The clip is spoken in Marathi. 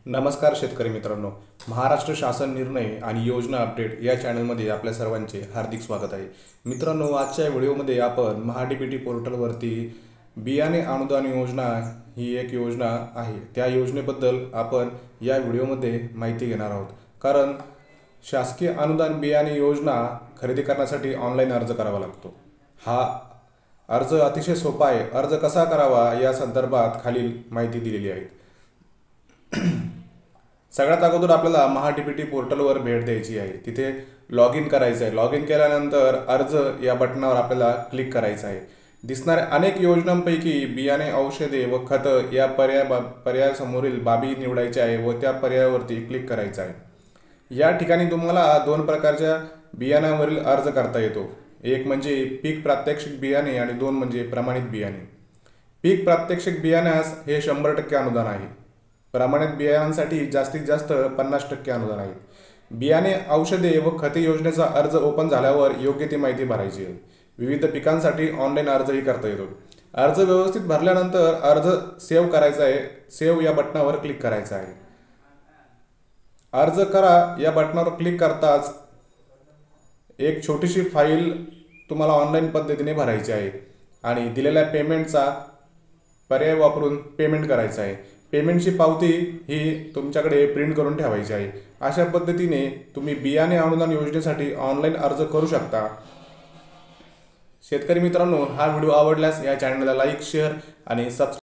नमस्कार शेतकरी मित्रांनो, महाराष्ट्र शासन निर्णय आणि योजना अपडेट या चॅनलमध्ये आपल्या सर्वांचे हार्दिक स्वागत आहे. मित्रांनो, आजच्या व्हिडिओमध्ये आपण महाडीबीटी पोर्टलवरती बियाणे अनुदान योजना ही एक योजना आहे, त्या योजनेबद्दल आपण या व्हिडिओमध्ये माहिती घेणार आहोत. कारण शासकीय अनुदान बियाणे योजना खरेदी करण्यासाठी ऑनलाईन अर्ज करावा लागतो. हा अर्ज अतिशय सोपा आहे. अर्ज कसा करावा या संदर्भात खालील माहिती दिलेली आहे. सगळ्यात अगोदर आपल्याला महाडीबीटी पोर्टलवर भेट द्यायची आहे. तिथे लॉग इन करायचं आहे. लॉग इन केल्यानंतर अर्ज या बटनावर आपल्याला क्लिक करायचं आहे. दिसणाऱ्या अनेक योजनांपैकी बियाणे, औषधे व खतं या पर्यायासमोरील बाबी निवडायच्या आहे व त्या पर्यायावरती क्लिक करायचं आहे. या ठिकाणी तुम्हाला दोन प्रकारच्या बियाणांवरील अर्ज करता येतो. एक म्हणजे पीक प्रात्यक्षिक बियाणे आणि दोन म्हणजे प्रमाणित बियाणे. पीक प्रात्यक्षिक बियाण्यास हे 100% अनुदान आहे. प्रमाणित बियाणांसाठी जास्तीत जास्त 50% अनुदान आहे. बियाणे, औषधे व खते योजनेचा अर्ज ओपन झाल्यावर योग्य ती माहिती भरायची आहे. विविध पिकांसाठी ऑनलाईन अर्जही करता येतो. अर्ज व्यवस्थित भरल्यानंतर अर्ज सेव्ह करायचा आहे. सेव्ह या बटनावर क्लिक करायचं आहे. अर्ज करा या बटनावर क्लिक करताच एक छोटीशी फाईल तुम्हाला ऑनलाईन पद्धतीने भरायची आहे आणि दिलेल्या पेमेंटचा पर्याय वापरून पेमेंट करायचं आहे. पेमेंटची पावती ही तुमच्याकडे प्रिंट करून ठेवायची आहे. अशा पद्धतीने तुम्ही बियाणे अनुदान योजनेसाठी ऑनलाईन अर्ज करू शकता. शेतकरी मित्रांनो, हा व्हिडिओ आवडल्यास या चॅनलला लाईक, शेअर आणि सबस्क्राईब